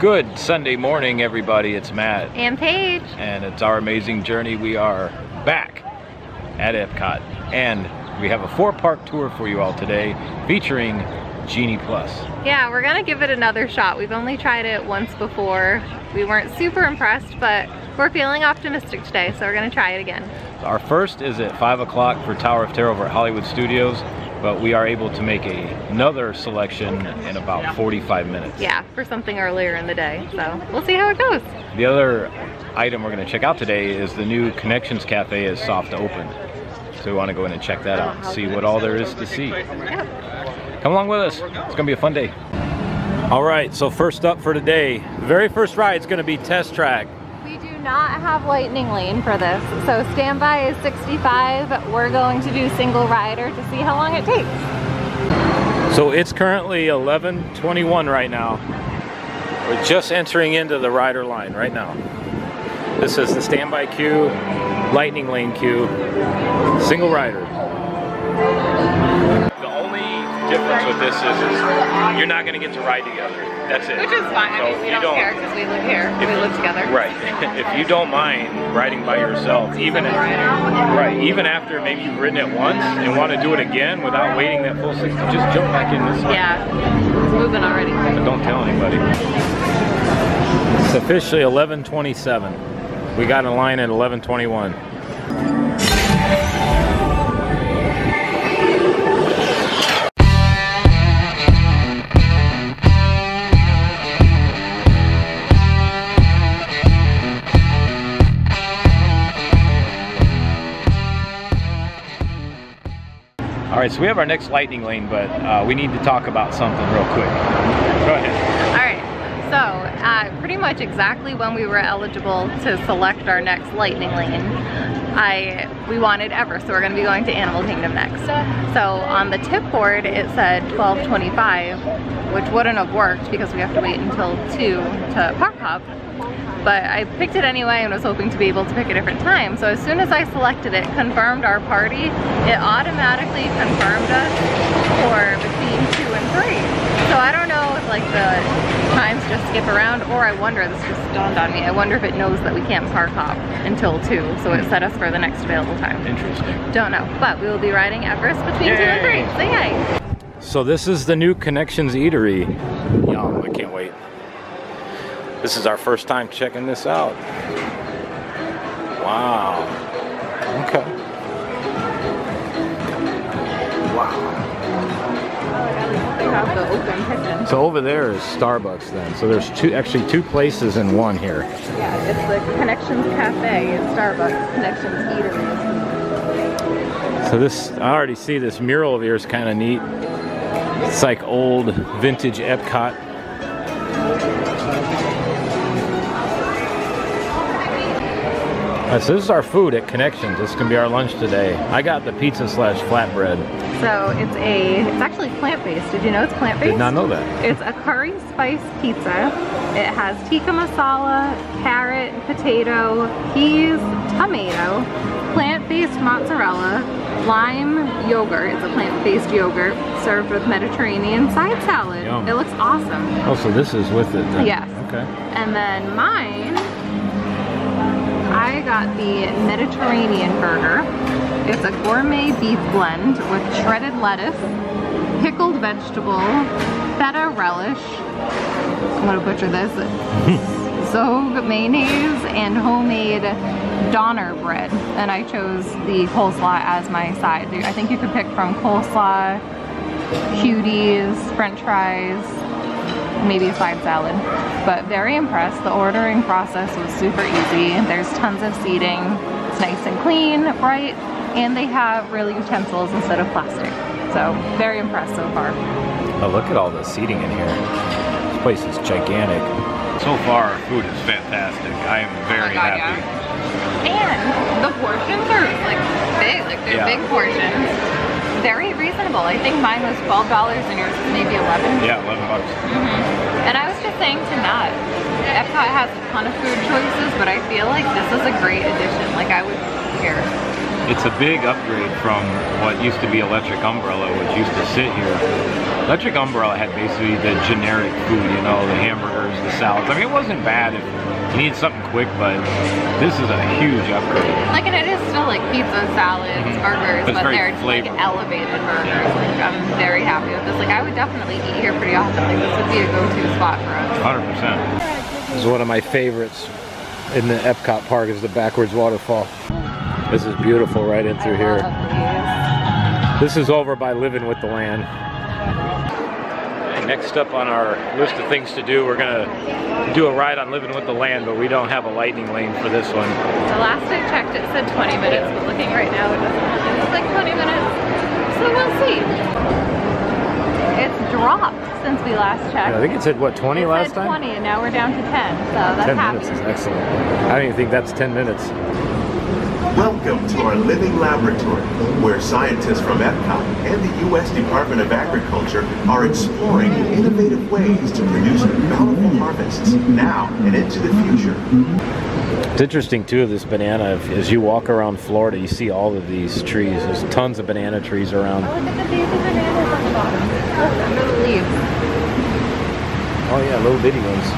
Good Sunday morning, everybody. It's Matt. And Paige. And it's our amazing journey. We are back at Epcot. And we have a 4-park tour for you all today featuring Genie Plus. Yeah, we're gonna give it another shot. We've only tried it once before. We weren't super impressed, but we're feeling optimistic today, so we're gonna try it again. Our first is at 5 o'clock for Tower of Terror over at Hollywood Studios, but we are able to make another selection in about 45 minutes. Yeah, for something earlier in the day, so we'll see how it goes. The other item we're gonna check out today is the new Connections Cafe is soft opened. So we wanna go in and check that out and see what all there is to see. Yep. Come along with us, it's gonna be a fun day. All right, so first up for today, the very first ride is gonna be Test Track. We do not have lightning lane for this, so standby is 65. We're going to do single rider to see how long it takes. So it's currently 11:21 right now. We're just entering into the rider line right now. This is the standby queue, lightning lane queue, single rider. The only difference with this is you're not going to get to ride together. That's it. Which is fine. So I mean, we don't care because we live here. We live together. Right. If you don't mind riding by yourself, even after maybe you've ridden it once and want to do it again without waiting that full 60, just jump back in this one. Yeah, it's moving already. But don't tell anybody. It's officially 11:27. We got in line at 11:21. All right, so we have our next lightning lane, but we need to talk about something real quick. Go ahead. All right, so pretty much exactly when we were eligible to select our next lightning lane, we wanted Everest, so we're gonna be going to Animal Kingdom next. So on the tip board, it said 12:25, which wouldn't have worked because we have to wait until 2 to park hop. But I picked it anyway and was hoping to be able to pick a different time. So as soon as I selected it, confirmed our party, it automatically confirmed us for between 2 and 3. So I don't know if like the times just skip around, or I wonder, this just dawned on me, I wonder if it knows that we can't park hop until 2, so it set us for the next available time. Interesting. Don't know, but we will be riding Everest between 2 and 3, so yay! So this is the new Connections Eatery. Yum, I can't wait. This is our first time checking this out. Wow. Okay. Wow. They have the open kitchen. So over there is Starbucks then. So there's actually two places in one here. Yeah, it's the Connections Cafe, it's Starbucks, Connections Eatery. So this, I already see this mural over here is kind of neat. It's like old vintage Epcot. So this is our food at Connections. This is gonna be our lunch today. I got the pizza / flatbread. So it's actually plant-based. Did you know it's plant-based? Did not know that. It's a curry spice pizza. It has tikka masala, carrot, potato, peas, tomato, plant-based mozzarella, lime yogurt. It's a plant-based yogurt served with Mediterranean side salad. Yum. It looks awesome. Oh, so this is with it then? Yes. Okay. And then mine, I got the Mediterranean burger. It's a gourmet beef blend with shredded lettuce, pickled vegetable, feta relish, I'm gonna butcher this, zog mayonnaise, and homemade Donner bread. And I chose the coleslaw as my side. I think you could pick from coleslaw, cuties, french fries, maybe a side salad. But very impressed. The ordering process was super easy. There's tons of seating. It's nice and clean, bright, and they have real utensils instead of plastic. So very impressed so far. Oh, look at all the seating in here. This place is gigantic. So far, our food is fantastic. I am very happy. Yeah. And the portions are like big, like they're big portions. Very reasonable. I think mine was $12 and yours was maybe 11. Yeah, 11 bucks. And I was just saying to Matt, Epcot has a ton of food choices, but I feel like this is a great addition. Like I would be here. It's a big upgrade from what used to be Electric Umbrella, which used to sit here. Electric Umbrella had basically the generic food, you know, the hamburgers, the salads. I mean, it wasn't bad if you needed something quick, but this is a huge upgrade. Like, and it is still like pizza, salads, burgers, but they're like elevated burgers. Yeah. Like, I'm very happy with this. Like, I would definitely eat here pretty often. Like, this would be a go-to spot for us. 100%. This is one of my favorites in the Epcot park, is the backwards waterfall. This is beautiful right in through here. This is over by Living with the Land. Next up on our list of things to do, we're gonna do a ride on Living with the Land, but we don't have a lightning lane for this one. The last I checked it said 20 minutes, but looking right now it doesn't look like 20 minutes. So we'll see. It's dropped since we last checked. Yeah, I think it said, what, 20 last time? 20, and now we're down to 10, so that's 10 happy. minutes is excellent. I don't even think that's 10 minutes. Welcome to our living laboratory, where scientists from Epcot and the U.S. Department of Agriculture are exploring innovative ways to produce bountiful harvests now and into the future. It's interesting too, this banana, as you walk around Florida, you see all of these trees. There's tons of banana trees around. Oh, look at the baby bananas on the bottom. Look, under the leaves. Oh yeah, little bitty ones.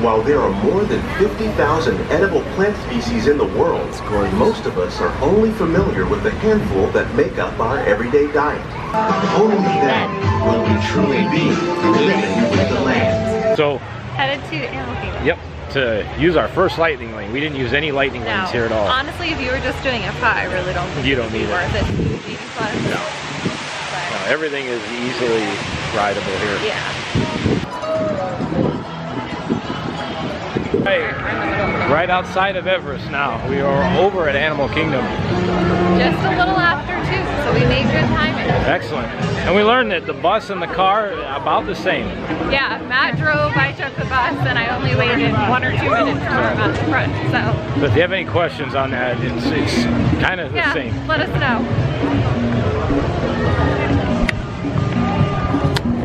While there are more than 50,000 edible plant species in the world, most of us are only familiar with the handful that make up our everyday diet. Only then will we truly be living with the land. So, headed to Animal Kingdom. Yep, to use our first lightning lane. We didn't use any lightning lanes here at all. Honestly, if you were just doing Epcot, I really don't think you don't need worth it. No. No, everything is easily rideable here. Yeah. Right outside of Everest now. We are over at Animal Kingdom. Just a little after 2, so we made good timing. Excellent. And we learned that the bus and the car are about the same. Yeah, Matt drove, I took the bus, and I only waited 1 or 2 minutes for him at the front, so. But if you have any questions on that, it's kind of the same. Let us know.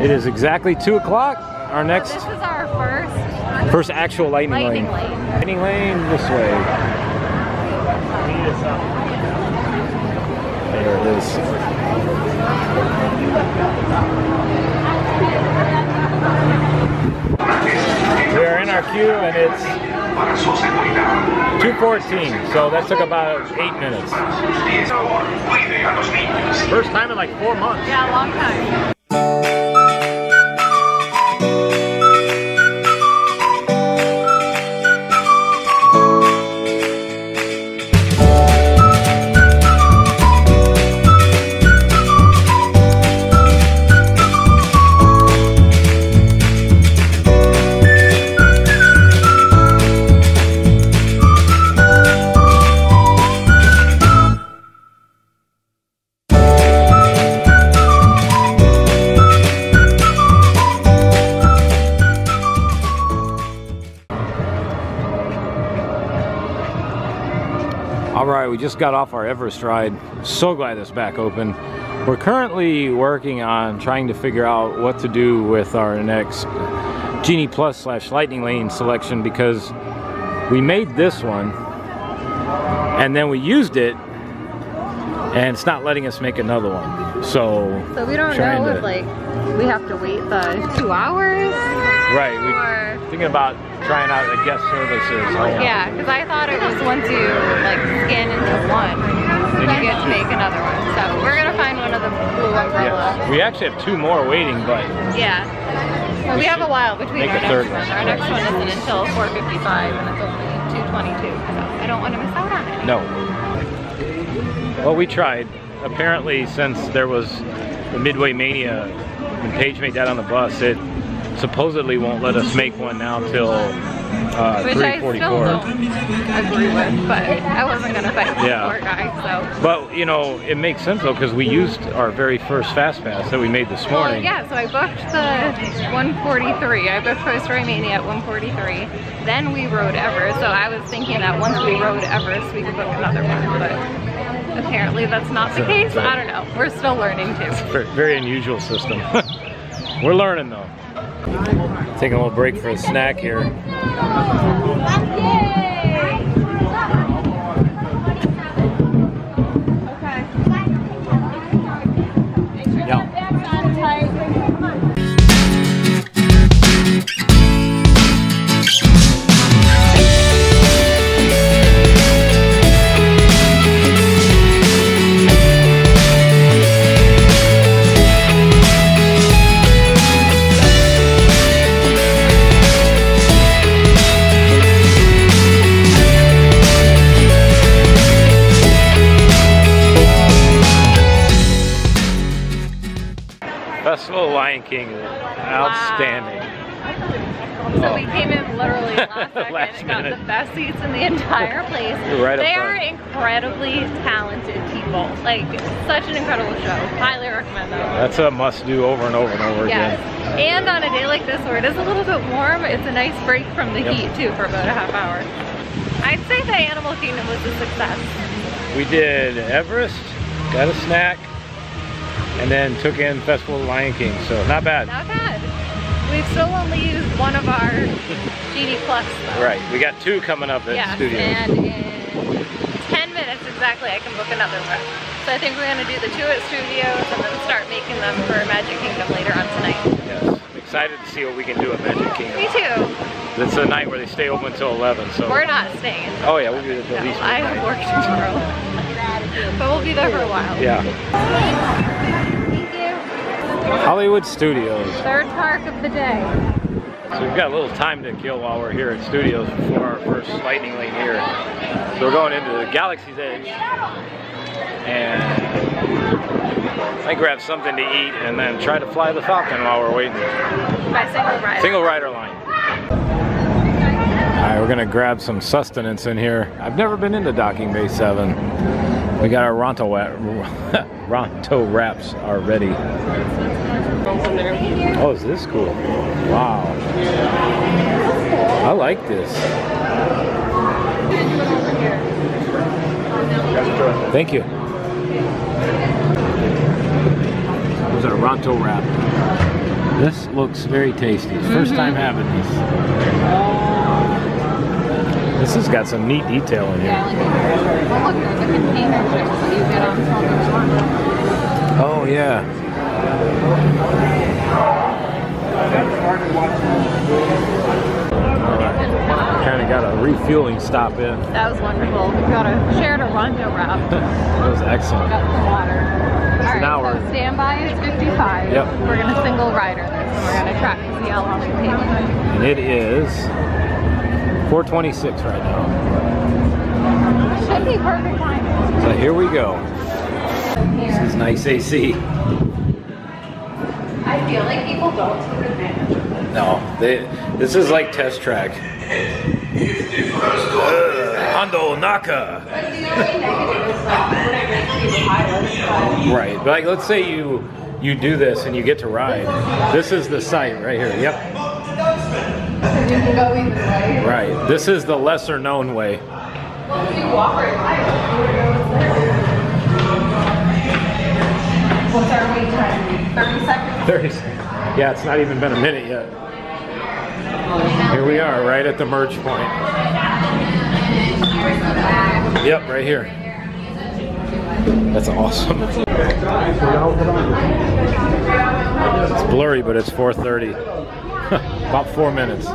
It is exactly 2 o'clock. Our next... So this is our first actual lightning lane. Lightning lane this way. There it is. We are in our queue and it's 2:14, so that took about 8 minutes. First time in like 4 months. Yeah, a long time. We just got off our Everest ride. So glad it's back open. We're currently working on trying to figure out what to do with our next Genie Plus / Lightning Lane selection, because we made this one and then we used it and it's not letting us make another one. So we don't know if like we have to wait the 2 hours. Right. We're thinking about trying out the guest services. Yeah, because I thought it was once you like scan into one, you get to make another one. So we're gonna find one of the blue umbrella. Yes. We actually have 2 more waiting, but yeah, well, we have a while between our next one. Our next one isn't until 4:55, and it's only 2:22. So I don't want to miss out on it. No. Well, we tried. Apparently, since there was the Midway Mania, when Paige made that on the bus, it supposedly won't let us make one now till 3:44. Which I still don't agree with, but I wasn't gonna fight the poor guy, so. But you know, it makes sense though, because we used our very first Fast Pass that we made this morning. Well, yeah, so I booked the 1:43. I booked Toy Story Mania at 1:43. Then we rode Everest, so I was thinking that once we rode Everest, we could book another one, but apparently that's not the case. I don't know. We're still learning too. It's a very unusual system. We're learning though. Taking a little break for a snack here. Yay! Lion King. Outstanding. So we came in literally last second Last and got minute. the best seats in the entire place. Right up They front. are incredibly talented people. Like, such an incredible show. Highly recommend that one. That's a must do over and over and over Yes. again. And on a day like this where it is a little bit warm, it's a nice break from the heat too for about a half hour. I'd say the Animal Kingdom was a success. We did Everest, got a snack, and then took in Festival of Lion King, so not bad. Not bad. We've still only used one of our Genie Plus though. Right, we got 2 coming up at Yes, Studios. and in 10 minutes exactly I can book another one. So I think we're gonna do the 2 at Studios and then start making them for Magic Kingdom later on tonight. Yes, I'm excited to see what we can do at Magic Kingdom. Me too. It's a night where they stay open until 11, so. We're not staying. Oh yeah, we'll be there till at No, least I have midnight. work tomorrow. But we'll be there for a while. Yeah. Thank you. Hollywood Studios. Third park of the day. So we've got a little time to kill while we're here at Studios before our first lightning lane here. So we're going into the Galaxy's Edge. And I grab something to eat and then try to fly the Falcon while we're waiting. By single rider. Single rider line. Alright, we're gonna grab some sustenance in here. I've never been into Docking Bay 7. We got our Ronto wraps are ready. Oh, is this cool? Wow. I like this. Thank you. There's our Ronto wrap. This looks very tasty. First time having this. This has got some neat detail in here. Well, look, there's a container that you get on top of. Oh yeah. Kind of got a refueling stop in. That was wonderful. We got a shared a Ronto wrap. That was excellent. Got some water. Alright, now so we're- standby is 55. Yep. We're gonna single rider this and we're gonna track to see how long it takes. And it is 4:26 right now. Should be perfect time. So here we go. This is nice AC. I feel like people don't take advantage of this. No, this is like test track. Hondo Naka. Right, but like let's say you do this and you get to ride. This is the site right here. Yep. You can go either way. Right. This is the lesser known way. Well, if you walk right by it, what's our wait time? 30 seconds? 30 seconds. Yeah, it's not even been a minute yet. Here we are, right at the merge point. Yep, right here. That's awesome. It's blurry, but it's 4:30. About 4 minutes.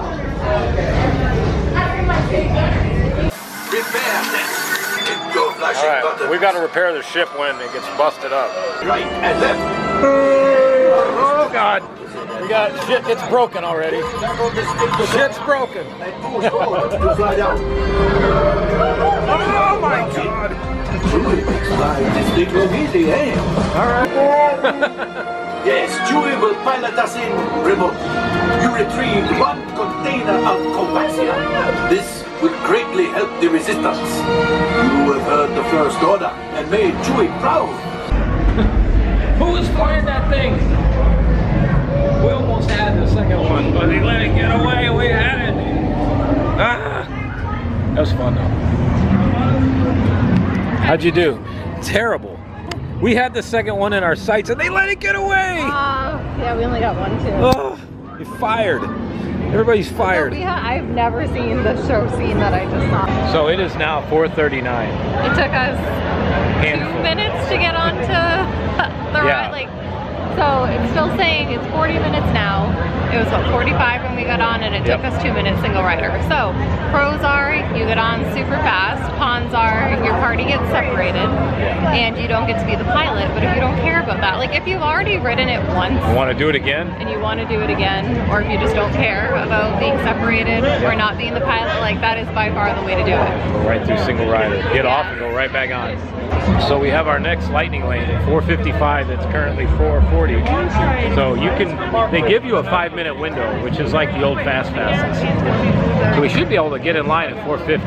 Alright, we got to repair the ship when it gets busted up. Right and left. Oh God! We got shit. It's broken already. Shit's broken. Oh my God! This big will easy, eh? All right. Yes, Chewie will pilot us in remote. You retrieved 1 container of Covaxia. This will greatly help the resistance. You have heard the First Order and made Chewie proud. Who was flying that thing? We almost had the second one, but they let it get away. We had it. Ah, that was fun though. How'd you do? Terrible. We had the second one in our sights and they let it get away. Yeah, we only got one too. Oh, you're fired. Everybody's fired. So I've never seen the show scene that I just saw. So it is now 4:39. It took us 2 minutes to get onto the ride. Like, so it's still saying it's 40 minutes now. It was what, 45 when we got on, and it took us 2 minutes single rider. So pros are you get on super fast. Cons are your party gets separated, and you don't get to be the pilot. But if you don't care about that, like if you've already ridden it once, You want to do it again? and you want to do it again, or if you just don't care about being separated or not being the pilot, like that is by far the way to do it. Go right through single rider. Get off and go right back on. So we have our next lightning lane at 4:55. It's currently 4:40. So you can, they give you a 5-minute window, which is like the old fast passes. So we should be able to get in line at 4:50.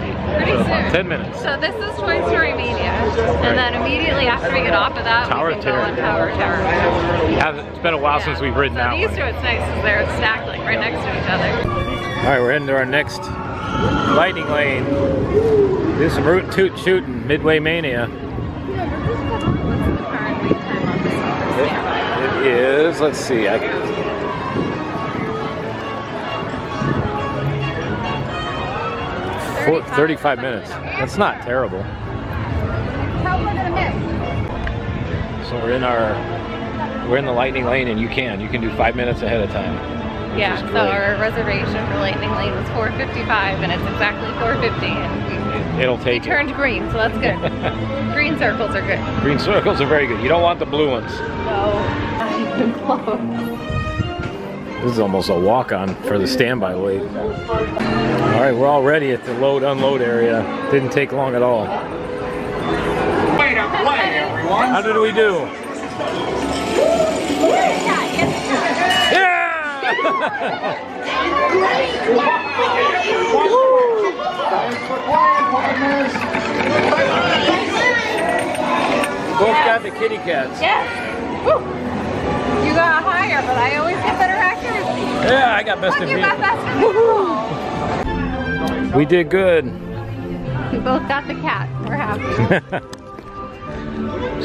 So about 10 minutes. So this is Toy Story Mania, and then immediately after we get off of that, Tower we can go on Tower of Terror. Yeah, it's been a while since we've ridden that these one. two, it's nice because they're stacked like right next to each other. All right, we're into our next lightning lane. Do some root toot shooting, Midway Mania. What's the current wait time on this standby? It is, let's see, 35 minutes. That's not terrible. So we're in the lightning lane, and you can do 5 minutes ahead of time. Yeah, so our reservation for lightning lane was 4:55, and it's exactly 4:50, and It'll take we turned green, so that's good. Green circles are good. Green circles are very good. You don't want the blue ones. No, not even close. This is almost a walk-on for the standby wait. All right, we're all ready at the load-unload area. Didn't take long at all. Way to play, everyone! How did we do? Yeah! Both got the kitty cats. Yes. Woo. You got higher, but I always get better accuracy. Yeah, I got best in You got vehicle. best in We did good. We both got the cat. We're happy.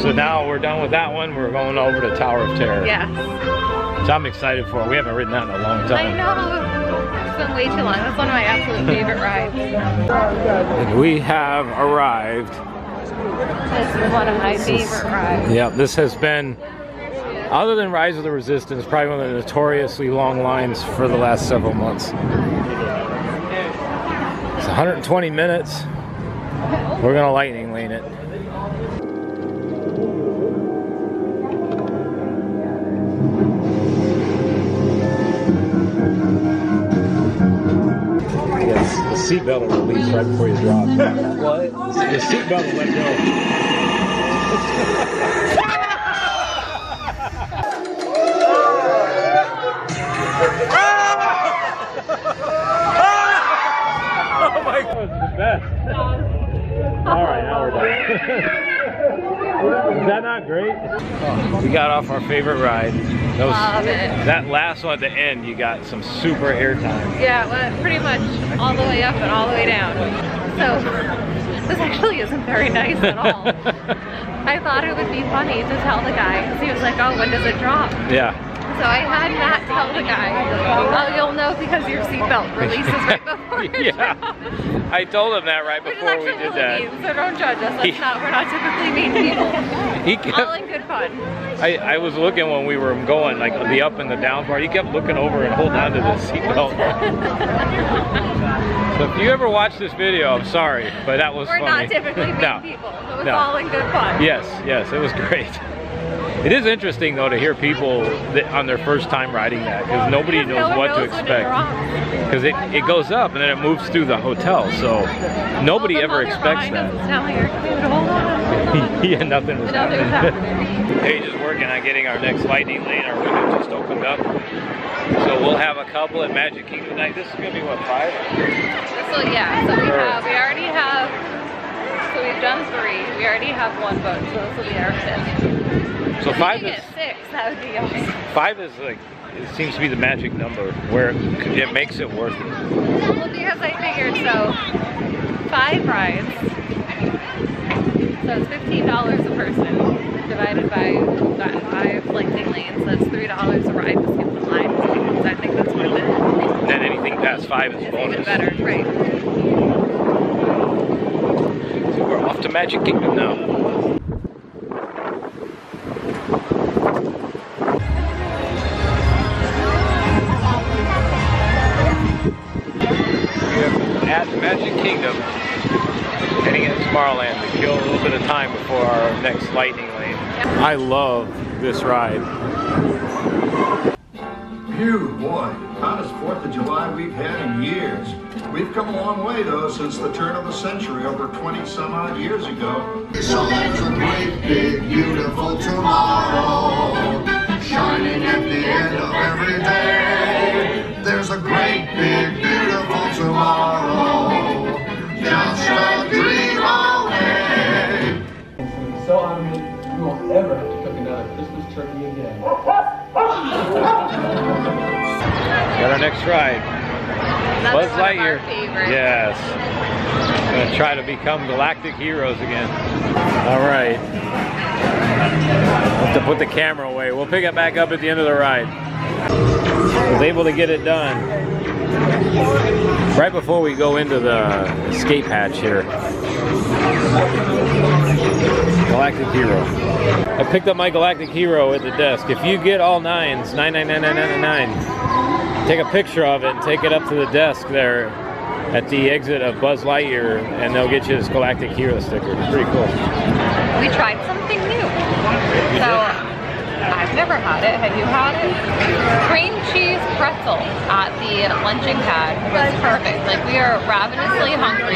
So now we're done with that one. We're going over to Tower of Terror. Yes. Which I'm excited for. We haven't ridden that in a long time. I know. It's been way too long. That's one of my absolute favorite rides. And we have arrived. This is one of my favorite rides. Yeah, this has been, other than Rise of the Resistance, probably one of the notoriously long lines for the last several months. It's 120 minutes. We're gonna lightning lane it. Yes, the seatbelt will release right before you drop. What? The seatbelt will let go. Oh my God, it's the best. All right, now we're done. Is that not great? We got off our favorite ride. Love it. That last one at the end, you got some super airtime. Yeah, it went pretty much all the way up and all the way down. So this actually isn't very nice at all. I thought it would be funny to tell the guy, because he was like, oh, when does it drop? Yeah. So I had Matt tell the guy, oh, you'll know because your seatbelt releases right before it Yeah. drops. I told him that right before we did that. Mean, so don't judge us. That's not, we're not typically mean people. All in good fun. I was looking when we were going, like the up and the down part. He kept looking over and holding on to the seatbelt. So if you ever watch this video, I'm sorry, but that was We're funny. not typically mean No. people. It was all in good fun. Yes, yes, it was great. It is interesting though to hear people that on their first time riding that, because nobody knows what to expect. Because it goes up and then it moves through the hotel, so nobody ever expects that. Telling her, hold on. Yeah, nothing was Nothing's happening. Paige is working on getting our next lightning lane. Our window just opened up. So we'll have a couple at Magic Kingdom tonight. This is going to be what, 5? So yeah, so we already have, so we've done 3. We already have 1 boat, so this will be our 5th. So if 5 we is, get 6, that would be awesome. 5 is like, it seems to be the magic number where it makes it worth it. Well, because I figured, so 5 rides, so it's $15 a person, divided by 5 lightning lanes, that's $3 a ride to skip the line. So I think that's worth it. And then anything past 5 is bonus. Even better, right. So we're off to Magic Kingdom now. At Magic Kingdom, heading into Tomorrowland to kill a little bit of time before our next lightning lane. I love this ride. Phew, boy, hottest 4th of July we've had in years. We've come a long way, though, since the turn of the century, over 20-some-odd years ago. So there's a great, big, beautiful tomorrow, shining so honored we won't ever have to cook another Christmas turkey again. Got our next ride. Buzz Lightyear. Yes. Gonna try to become galactic heroes again. All right. Have to put the camera away. We'll pick it back up at the end of the ride. Was able to get it done right before we go into the escape hatch here. Galactic Hero. I picked up my Galactic Hero at the desk. If you get all 9s, 99999, take a picture of it and take it up to the desk there at the exit of Buzz Lightyear, and they'll get you this Galactic Hero sticker. It's pretty cool. We tried something new. So, I've never had it. Have you had it? Cream cheese pretzel at the luncheon pad was perfect. Like, we are ravenously hungry,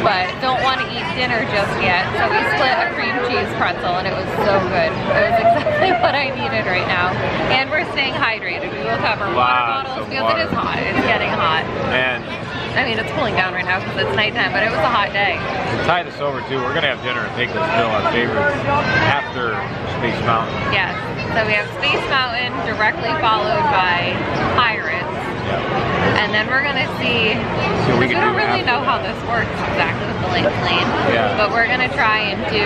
but don't want to eat dinner just yet. So we split a cream cheese pretzel, and it was so good. It was exactly what I needed right now. And we're staying hydrated. We will cover water bottles because it is hot. It's getting hot. And I mean, it's cooling down right now because it's nighttime, but it was a hot day. to tie this over too, we're gonna have dinner and take this bill, our favorites, after Space Mountain. Yes. So we have Space Mountain directly followed by Pirates. And then we're gonna see, because we don't really know how this works exactly with the lightning lane, but we're gonna try and do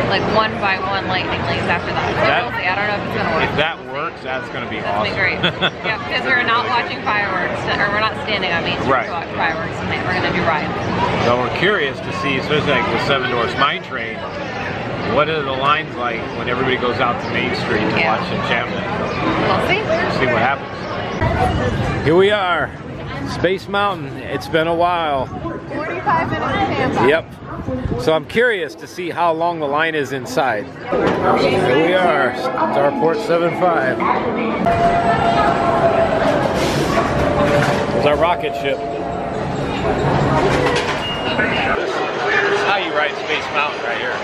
like 1-by-1 lightning lanes after that. So we'll see. I don't know if it's gonna work. If that works, that's gonna be That'll awesome. be great. Yeah, because we're not watching fireworks, or we're not standing on Main Street to watch fireworks tonight. We're gonna do rides. So we're curious to see, especially like the Seven Dwarfs Mine Train, what are the lines like when everybody goes out to Main Street to watch Enchantment? We'll see. We'll see what happens. Here we are, Space Mountain. It's been a while. 45 minutes standby. Yep. So I'm curious to see how long the line is inside. Here we are, Starport 75. There's our rocket ship. This is how you ride Space Mountain right here.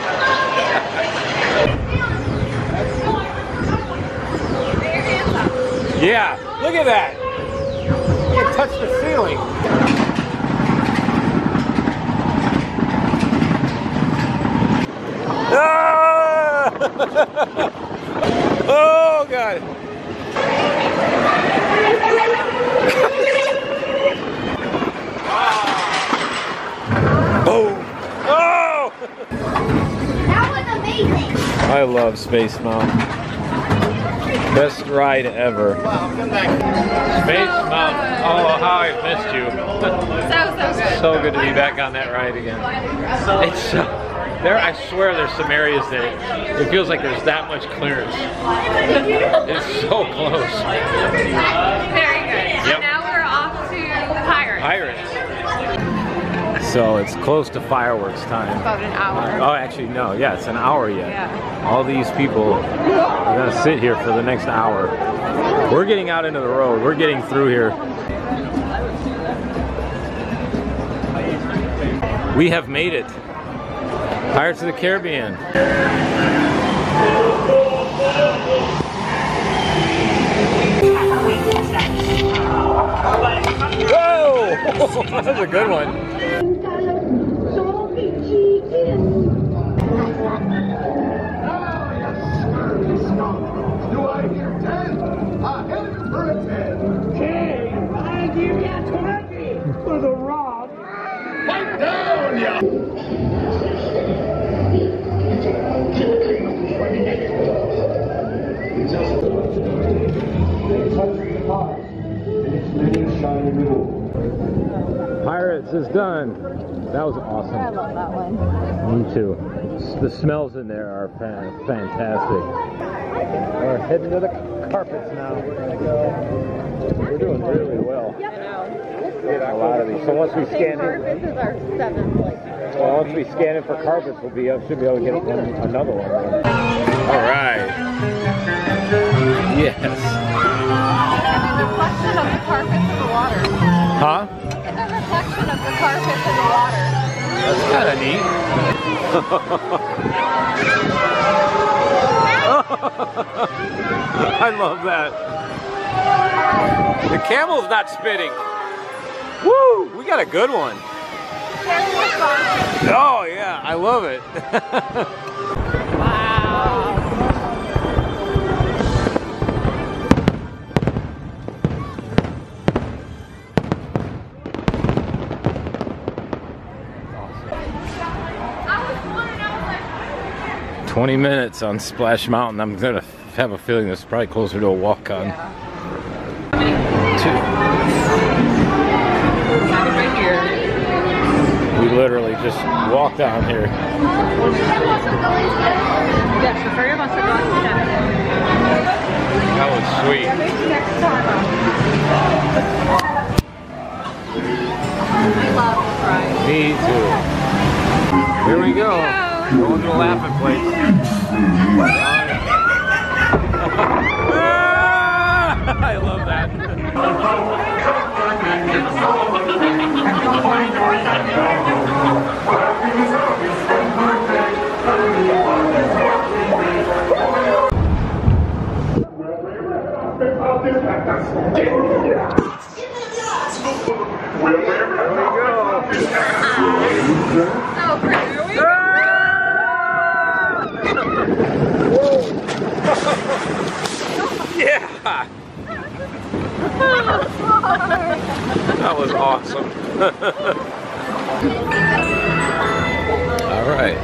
Yeah, look at that. You can touch the ceiling. Ah! Oh God. Boom. Oh! That was amazing. I love Space Mountain. Best ride ever. Space Mountain. Oh, how I missed you. So good. So good to be back on that ride again. It's so, there, I swear there's some areas that it feels like there's that much clearance. It's so close. Very good. Yep. And now we're off to Pirates. Pirates. So it's close to fireworks time. About an hour. Oh, actually, no. Yeah, it's an hour yet. Yeah. All these people are going to sit here for the next hour. We're getting out into the road. We're getting through here. We have made it. Pirates of the Caribbean. Whoa! That was a good one. Do I hear 10? I hit it for a 10. I give you 20 for the rock. Pipe down, ya! Pirates is done. That was awesome. I love that one. Me too. The smells in there are fantastic. We're heading to the carpets now. We're doing really well. Getting a lot of these. So once we scan Carpets is our 7th place. well, once we scan in for carpets, should be able to get another one. All right. Yes. The reflection of the carpets in the water. Huh? It's a reflection of the carpets in the water. That's kind of neat. I love that. The camel's not spitting. Woo! We got a good one. Oh yeah, I love it. Wow. Awesome. 20 minutes on Splash Mountain. I'm gonna have a feeling this is probably closer to a walk-on. Yeah. Right here. We literally just walked down here. Yes, the ferry wants to go on the That was sweet. I love this ride. Me too. Here we go. Going to the laughing place. I love that. So pretty. Yeah! That was awesome. All right.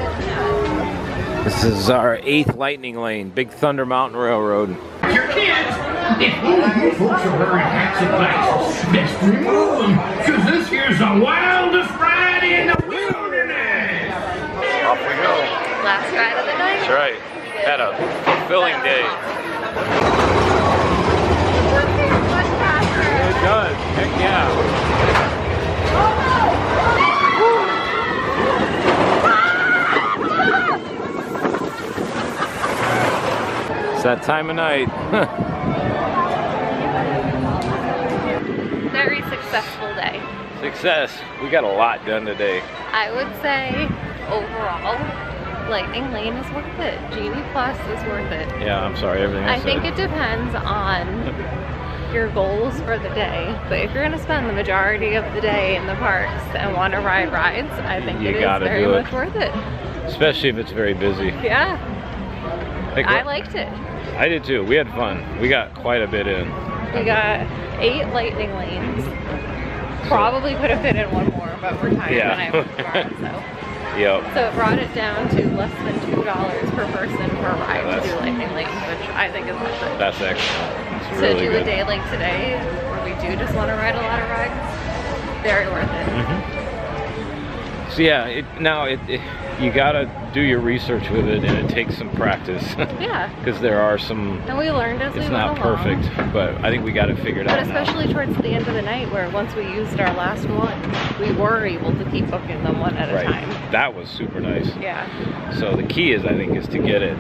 This is our 8th lightning lane, Big Thunder Mountain Railroad. Your kids, if all of you folks are wearing hats and glasses, best remove them, because this here's the wildest ride in the wilderness. Off we go. Last ride of the night. That's right. Had a fulfilling day. It does. Heck yeah. It's that time of night. Very successful day. Success. We got a lot done today. I would say overall, Lightning Lane is worth it. Genie Plus is worth it. Yeah, I'm sorry, everything I I think it depends on your goals for the day. But if you're going to spend the majority of the day in the parks and want to ride rides, I think it is very much worth it. Especially if it's very busy. Yeah. I liked it. I did too. We had fun. We got quite a bit in. We got 8 lightning lanes. Probably could have fit in one more, but we're tired when I went to Barn, so. Yep. So it brought it down to less than $2 per person per ride to do lightning lanes, which I think is worth it. That's excellent. It's To really do good. a day like today, where we do just want to ride a lot of rides, very worth it. So yeah, you gotta do your research with it, and it takes some practice. Yeah. Because there are some. And we learned as we went along. It's not perfect, but I think we got it figured out. But especially towards the end of the night, where once we used our last one, we were able to keep booking them one at a time. That was super nice. Yeah. So the key is, I think, is to get it.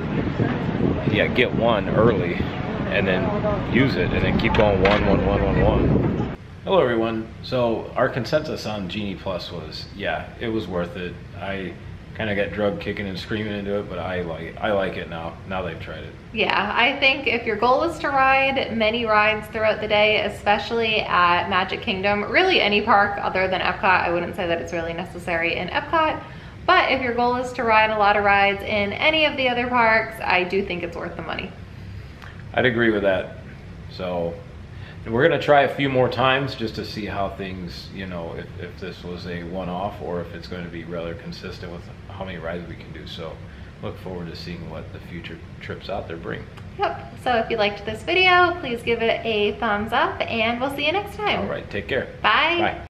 Yeah, get one early, and then use it, and then keep going one. Hello everyone. So our consensus on Genie Plus was, yeah, it was worth it. I kind of got drugged kicking and screaming into it, but I like it now that I've tried it. Yeah, I think if your goal is to ride many rides throughout the day, especially at Magic Kingdom, really any park other than Epcot, I wouldn't say that it's really necessary in Epcot, but if your goal is to ride a lot of rides in any of the other parks, I do think it's worth the money. I'd agree with that. So we're gonna try a few more times just to see how things, you know, if this was a one-off or if it's going to be rather consistent with how many rides we can do. So look forward to seeing what the future trips out there bring. Yep, so if you liked this video, please give it a thumbs up and we'll see you next time. All right, take care. Bye. Bye.